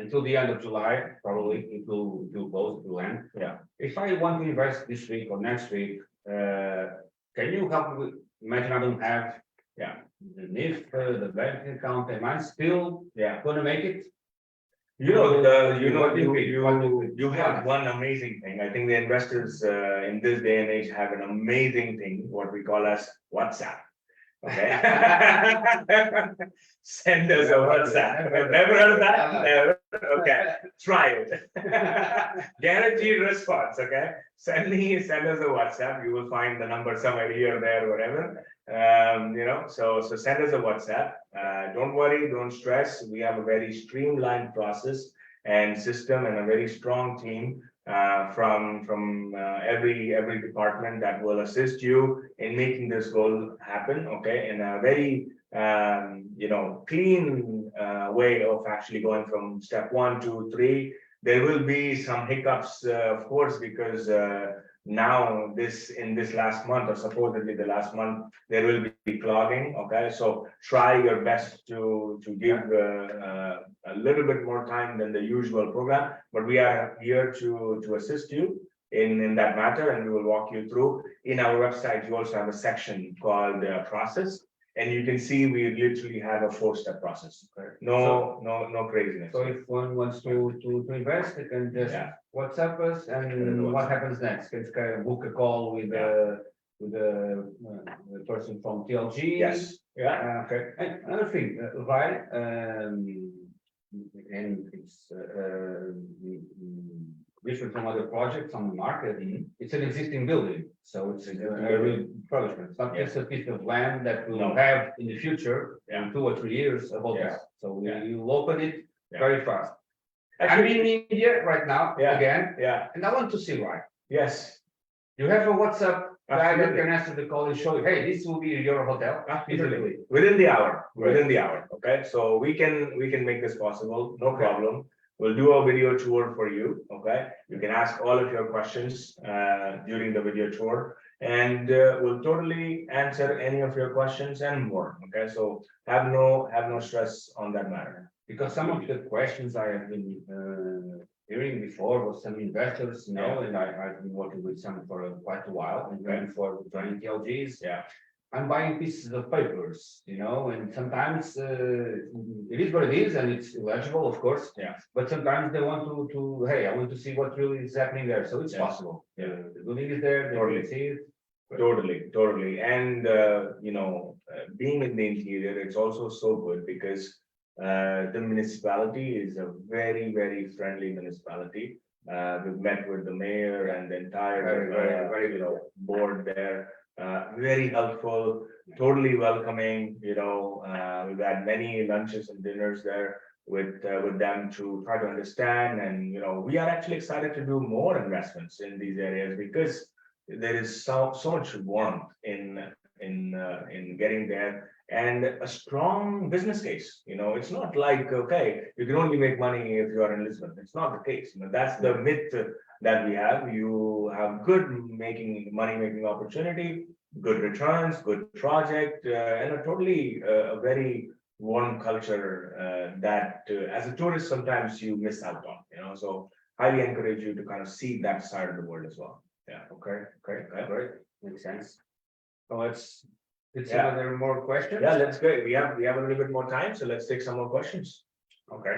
until the end of July, probably it will close, it will end. Yeah. If I want to invest this week or next week, can you help me? Imagine I don't have the NIF, the bank account, am I still gonna make it? You You have one amazing thing. I think the investors in this day and age have an amazing thing, what we call as WhatsApp. Okay. Send us a WhatsApp. Never heard of that? Never. Okay. Try it. Guaranteed response. Okay. Send us a WhatsApp. You will find the number somewhere here or there, whatever. So send us a WhatsApp. Don't worry, don't stress. We have a very streamlined process and system and a very strong team from every department that will assist you in making this goal happen. Okay, in a very clean way of actually going from step 1, 2, 3. There will be some hiccups, of course, because now in this last month, or supposedly the last month, there will be clogging. Okay, so try your best to give a little bit more time than the usual program, but we are here to assist you in that matter, and we will walk you through. In our website, you also have a section called process, and you can see we literally have a 4-step process. No craziness. So if one wants to invest, they can just WhatsApp us, and what happens next? Can book a call with the person from TLG. Yes. Yeah. Okay. And another thing, right? And it's different from other projects on the market. It's an existing building, so it's a refurbishment. It's not just a piece of land that we'll have in the future in 2 or 3 years about this. So we will open it very fast. I'm in India right now, Yeah. again, Yeah, and I want to see why. yes, You have a WhatsApp guy that absolutely. can answer the call and show you, hey, this will be your hotel. Absolutely. Within the hour, Right. within the hour, okay? So we can make this possible, no Okay. problem. We'll do a video tour for you, okay? You can ask all of your questions during the video tour. And we'll totally answer any of your questions and more, okay? So have no stress on that matter. Because some of the questions I have been hearing before was some investors, you know, and I've been working with some for quite a while, and Okay. before joining TLGs. Yeah. I'm buying pieces of papers, you know, and sometimes it is what it is, and it's illegible, of course. Yeah. But sometimes they want to hey, I want to see what really is happening there, so it's Yes. possible. Yeah. The good thing is there, they Totally. can see it. Totally. And being in the interior, it's also so good because the municipality is a very friendly municipality. We've met with the mayor and the entire Very board there. Very helpful, totally welcoming. We've had many lunches and dinners there with them to try to understand. And we are actually excited to do more investments in these areas because there is so much warmth in getting there, and a strong business case. It's not like, okay, you can only make money if you are in Lisbon. It's not the case. That's the myth that we have. You have good money making opportunity, good returns, good project, and a totally a very warm culture that as a tourist sometimes you miss out on. So highly encourage you to kind of see that side of the world as well. Yeah. Okay, great, makes sense. So let's see Yeah. whether there are more questions. Yeah, that's great. We have a little bit more time, so let's take some more questions. Okay.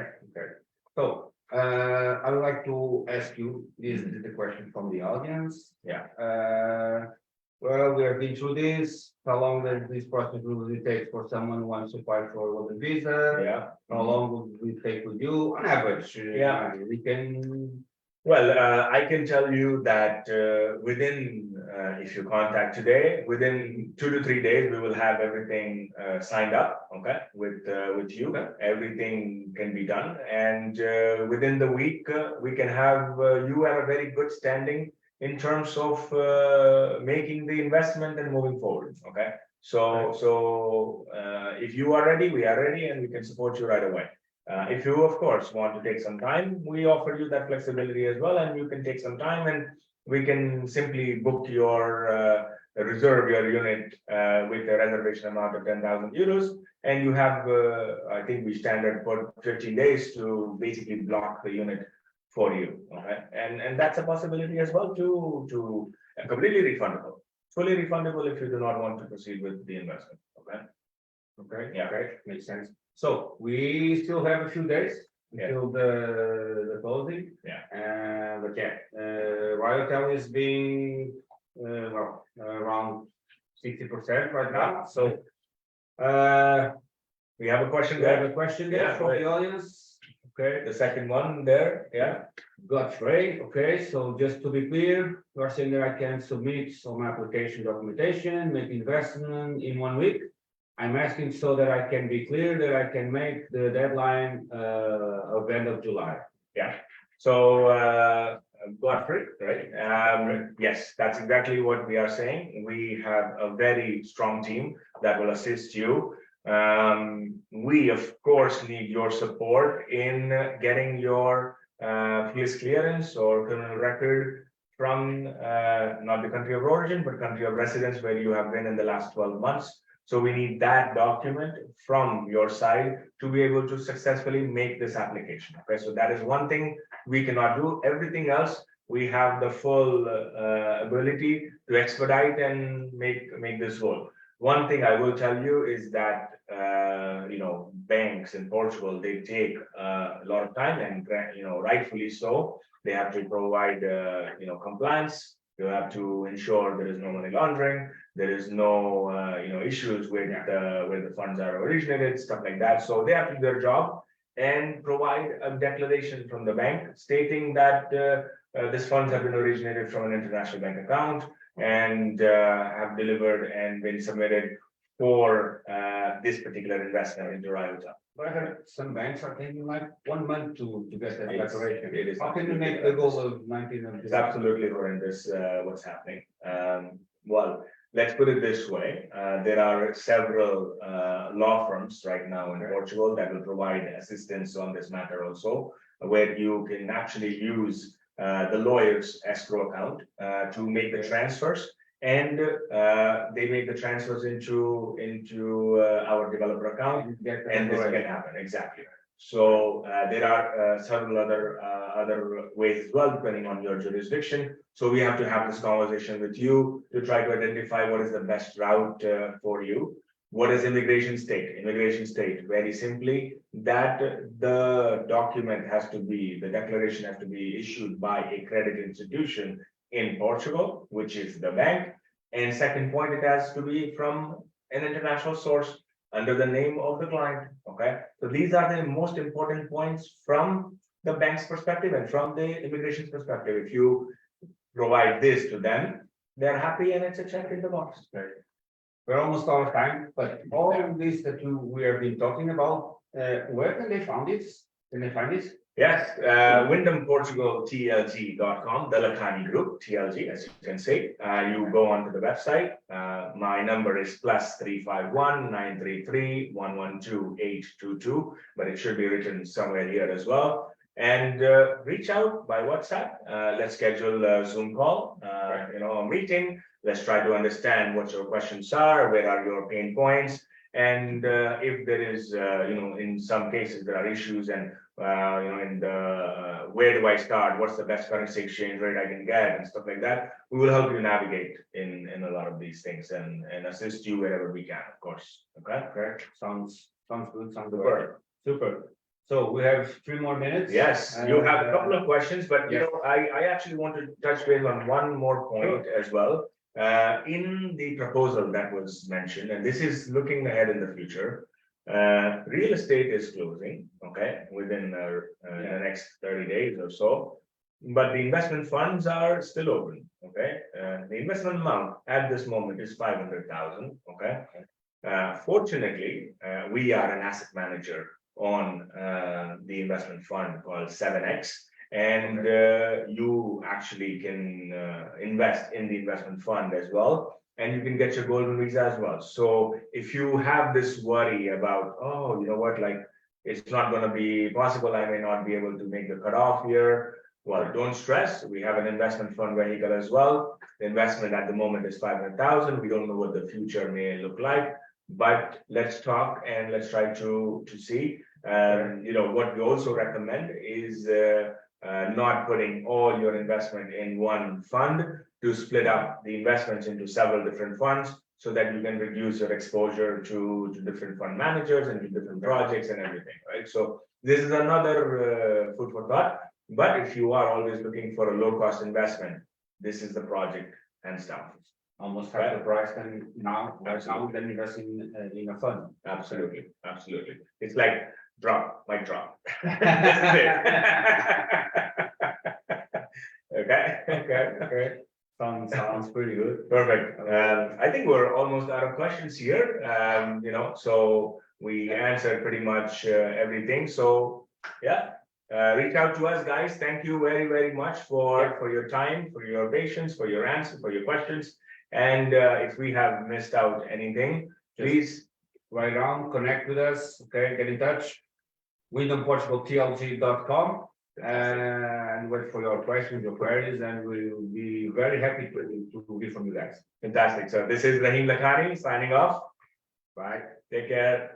So I would like to ask you, this is the question from the audience. Yeah. Well, we have been through this. How long does this process usually take for someone who wants to apply for a working visa? Yeah. How long will it take with you on average? Yeah. We can. Well, I can tell you that if you contact today, within 2 to 3 days, we will have everything signed up, okay, with you. Okay. Everything can be done, and within the week, we can have you at a very good standing in terms of making the investment and moving forward, okay. So if you are ready, we are ready, and we can support you right away. If you, of course, want to take some time, we offer you that flexibility as well, and you can take some time, and we can simply book reserve your unit with a reservation amount of 10,000 euros, and you have, I think we standard for 15 days to basically block the unit for you, okay? And that's a possibility as well to completely refundable, fully refundable if you do not want to proceed with the investment, okay? Okay, Yeah. great, makes sense. So we still have a few days until the closing. Yeah. But yeah, Royal is being around 60% right now. So we have a question we have there. a question there Yeah, from right. the audience. Okay, The second one there, yeah. Godfrey. Okay, so just to be clear, you are saying that I can submit some application documentation, make investment in 1 week. I'm asking so that I can be clear that I can make the deadline of end of July. Yeah. So Godfrey, right? Yes, that's exactly what we are saying. We have a very strong team that will assist you. We of course need your support in getting your police clearance or criminal record from not the country of origin, but country of residence where you have been in the last 12 months. So we need that document from your side to be able to successfully make this application. Okay, so that is one thing we cannot do. Everything else, we have the full ability to expedite and make this work. One thing I will tell you is that banks in Portugal, they take a lot of time, and rightfully so. They have to provide compliance. You have to ensure there is no money laundering. There is no issues with where the funds are originated, stuff like that. So they have to do their job and provide a declaration from the bank stating that these funds have been originated from an international bank account and have delivered and been submitted for this particular investment into Ryota. But I heard some banks are taking like 1 month to get that It's- declaration. it is How can you absolutely make the goal horrendous. of 19 of It's absolutely horrendous, what's happening. Well, let's put it this way. There are several law firms right now in Portugal that will provide assistance on this matter also, where you can actually use the lawyer's escrow account to make the transfers. And they make the transfers into our developer account, Get the and this declaration. can happen, exactly. So there are several other ways as well, depending on your jurisdiction. So we have to have this conversation with you to try to identify what is the best route for you. What is immigration state? Immigration state, very simply, that the document has to be, the declaration has to be issued by a credit institution in Portugal, which is the bank. And second point, it has to be from an international source under the name of the client. Okay, so these are the most important points from the bank's perspective and from the immigration's perspective. If you provide this to them, they're happy and it's a check in the box. We're almost out of time, but all of this that we have been talking about, where can they find this? Can they find this? Yes, WyndhamPortugalTLG.com, the Lacani Group, TLG, as you can see. You go onto the website. My number is +351 933 112 822, but it should be written somewhere here as well. And reach out by WhatsApp. Let's schedule a Zoom call, a meeting. Let's try to understand what your questions are, where are your pain points, and if there is, in some cases there are issues, and where do I start? What's the best currency exchange rate I can get, and stuff like that. We will help you navigate in a lot of these things and assist you wherever we can, of course. Okay. Correct. Sounds good. Sounds Super. good. Super. So we have 3 more minutes. Yes, you have a couple of questions, but yes. I actually want to touch base on one more point as well. In the proposal that was mentioned, and this is looking ahead in the future, real estate is closing, okay, within the next 30 days or so, but the investment funds are still open, okay. The investment amount at this moment is 500,000, okay. Fortunately, we are an asset manager on the investment fund called 7X. And you actually can invest in the investment fund as well, and you can get your golden visa as well. So if you have this worry about, oh, you know what, like it's not going to be possible, I may not be able to make the cutoff here. Well, don't stress. We have an investment fund vehicle as well. The investment at the moment is 500,000. We don't know what the future may look like, but let's talk and let's try to see. What we also recommend is not putting all your investment in one fund, to split up the investments into several different funds so that you can reduce your exposure to different fund managers and to different projects and everything, right? So this is another food for thought. But if you are always looking for a low cost investment, this is the project hands down. Almost half the price than now, than investing in a fund. Absolutely. It's like mic drop. Okay. Sounds pretty good. Perfect. I think we're almost out of questions here. So we answered pretty much everything. So yeah, reach out to us, guys. Thank you very, very much for your time, for your patience, for your answers, for your questions. And if we have missed out anything, please write down, connect with us. Okay, get in touch. WyndhamPortugalTLG.com. And wait for your questions, your queries, and we'll be very happy to hear from you guys. Fantastic. So this is Rahim Lakhani signing off. Bye. Take care.